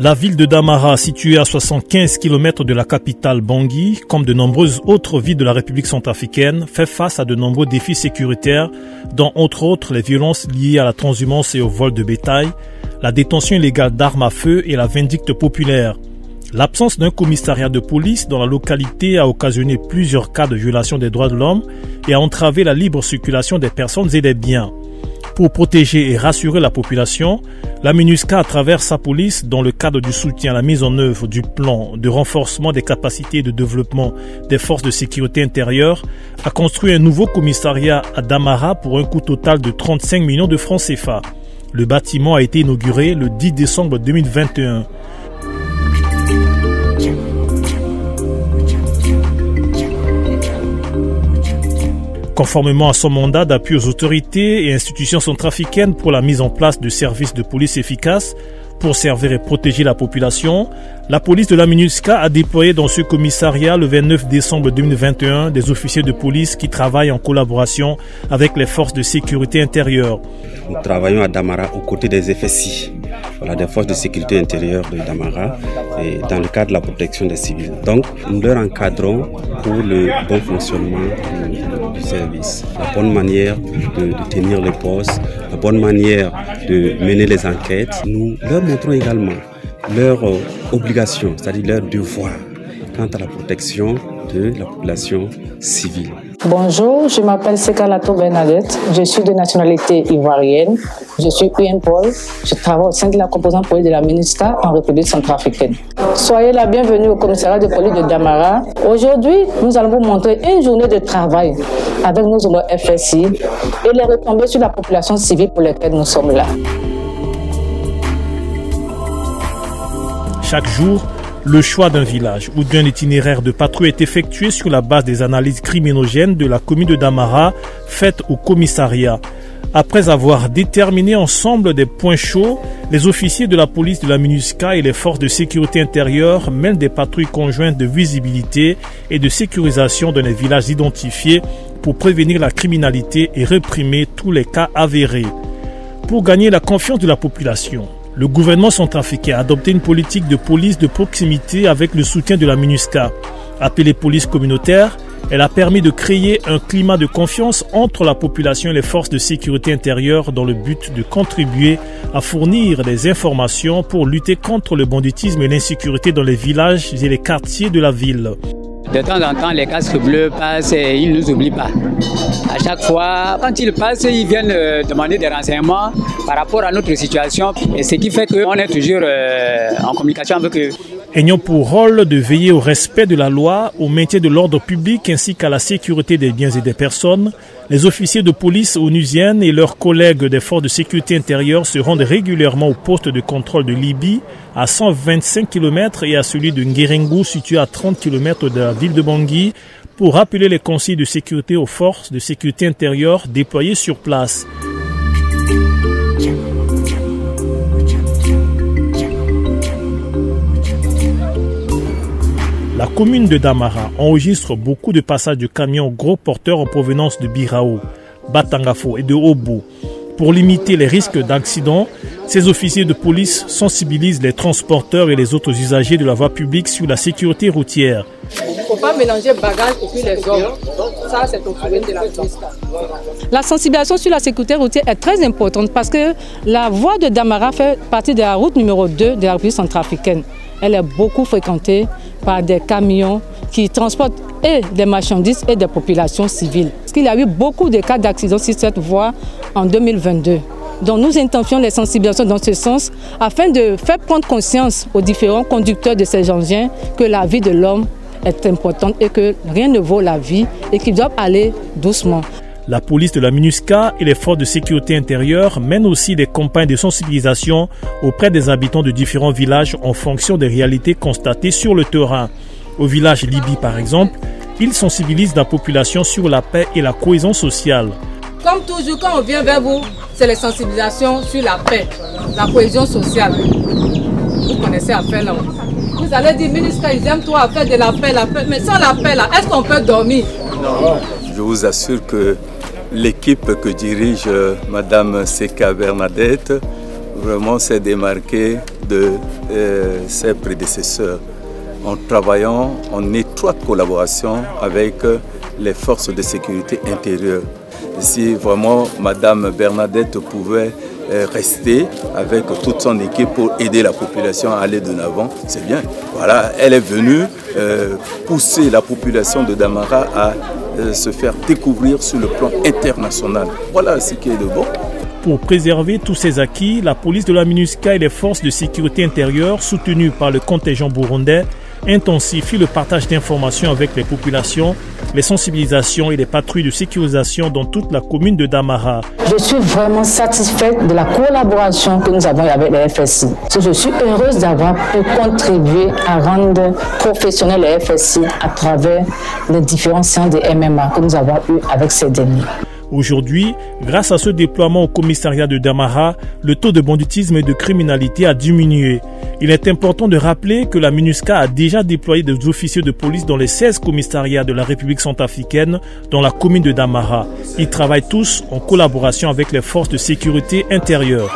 La ville de Damara, située à 75 km de la capitale Bangui, comme de nombreuses autres villes de la République centrafricaine, fait face à de nombreux défis sécuritaires, dont entre autres les violences liées à la transhumance et au vol de bétail, la détention illégale d'armes à feu et la vindicte populaire. L'absence d'un commissariat de police dans la localité a occasionné plusieurs cas de violation des droits de l'homme et a entravé la libre circulation des personnes et des biens. Pour protéger et rassurer la population, la MINUSCA, à travers sa police, dans le cadre du soutien à la mise en œuvre du plan de renforcement des capacités de développement des forces de sécurité intérieure, a construit un nouveau commissariat à Damara pour un coût total de 35 millions de francs CFA. Le bâtiment a été inauguré le 10 décembre 2021. Conformément à son mandat d'appui aux autorités et institutions centrafricaines pour la mise en place de services de police efficaces pour servir et protéger la population, la police de la MINUSCA a déployé dans ce commissariat le 29 décembre 2021 des officiers de police qui travaillent en collaboration avec les forces de sécurité intérieure. Nous travaillons à Damara aux côtés des FSI, des forces de sécurité intérieure de Damara, et dans le cadre de la protection des civils. Donc nous leur encadrons pour le bon fonctionnement du service, la bonne manière de tenir les postes, la bonne manière de mener les enquêtes. Nous leur montrons également leurs obligations, c'est-à-dire leurs devoirs quant à la protection de la population civile. Bonjour, je m'appelle Sekalato Bernadette, je suis de nationalité ivoirienne, je suis UNPOL, je travaille au sein de la composante police de la MINUSCA en République centrafricaine. Soyez la bienvenue au commissariat de police de Damara. Aujourd'hui, nous allons vous montrer une journée de travail avec nos homologues FSI et les retombées sur la population civile pour lesquelles nous sommes là. Chaque jour, le choix d'un village ou d'un itinéraire de patrouille est effectué sur la base des analyses criminogènes de la commune de Damara faites au commissariat. Après avoir déterminé ensemble des points chauds, les officiers de la police de la MINUSCA et les forces de sécurité intérieure mènent des patrouilles conjointes de visibilité et de sécurisation dans les villages identifiés pour prévenir la criminalité et réprimer tous les cas avérés. Pour gagner la confiance de la population, le gouvernement centrafricain a adopté une politique de police de proximité avec le soutien de la MINUSCA. Appelée police communautaire, elle a permis de créer un climat de confiance entre la population et les forces de sécurité intérieure dans le but de contribuer à fournir des informations pour lutter contre le banditisme et l'insécurité dans les villages et les quartiers de la ville. De temps en temps, les casques bleus passent et ils ne nous oublient pas. À chaque fois, quand ils passent, ils viennent demander des renseignements par rapport à notre situation. Et ce qui fait qu'on est toujours en communication avec eux. Ayant pour rôle de veiller au respect de la loi, au maintien de l'ordre public ainsi qu'à la sécurité des biens et des personnes, les officiers de police onusiennes et leurs collègues des forces de sécurité intérieure se rendent régulièrement au poste de contrôle de Libye à 125 km et à celui de Nguérengo situé à 30 km de la ville de Bangui pour rappeler les consignes de sécurité aux forces de sécurité intérieure déployées sur place. La commune de Damara enregistre beaucoup de passages de camions gros porteurs en provenance de Birao, Batangafo et de Obo. Pour limiter les risques d'accidents, ces officiers de police sensibilisent les transporteurs et les autres usagers de la voie publique sur la sécurité routière. Il ne faut pas mélanger bagages et puis les hommes. Ça, c'est au problème de la police. La sensibilisation sur la sécurité routière est très importante parce que la voie de Damara fait partie de la route numéro 2 de la République centrafricaine. Elle est beaucoup fréquentée par des camions qui transportent et des marchandises et des populations civiles. Parce qu'il y a eu beaucoup de cas d'accidents sur cette voie en 2022. Donc nous intensifions les sensibilisations dans ce sens afin de faire prendre conscience aux différents conducteurs de ces engins que la vie de l'homme est importante et que rien ne vaut la vie et qu'ils doivent aller doucement. La police de la MINUSCA et les forces de sécurité intérieure mènent aussi des campagnes de sensibilisation auprès des habitants de différents villages en fonction des réalités constatées sur le terrain. Au village Libye par exemple, ils sensibilisent la population sur la paix et la cohésion sociale. Comme toujours, quand on vient vers vous, c'est les sensibilisations sur la paix, la cohésion sociale. Vous connaissez à faire là. Vous allez dire, MINUSCA, ils aiment toi à faire de la paix, mais sans la paix là, est-ce qu'on peut dormir? Non, je vous assure que l'équipe que dirige Madame Seka Bernadette vraiment s'est démarquée de ses prédécesseurs, en travaillant en étroite collaboration avec les forces de sécurité intérieure. Et si vraiment Madame Bernadette pouvait rester avec toute son équipe pour aider la population à aller de l'avant, c'est bien. Voilà, elle est venue pousser la population de Damara à se faire découvrir sur le plan international. Voilà ce qui est de bon. Pour préserver tous ces acquis, la police de la MINUSCA et les forces de sécurité intérieure, soutenues par le contingent burundais, intensifient le partage d'informations avec les populations, les sensibilisations et les patrouilles de sécurisation dans toute la commune de Damara. Je suis vraiment satisfaite de la collaboration que nous avons avec les FSI. Je suis heureuse d'avoir pu contribuer à rendre professionnel les FSI à travers les différents séances de MMA que nous avons eues avec ces derniers. Aujourd'hui, grâce à ce déploiement au commissariat de Damara, le taux de banditisme et de criminalité a diminué. Il est important de rappeler que la MINUSCA a déjà déployé des officiers de police dans les 16 commissariats de la République centrafricaine, dans la commune de Damara. Ils travaillent tous en collaboration avec les forces de sécurité intérieure.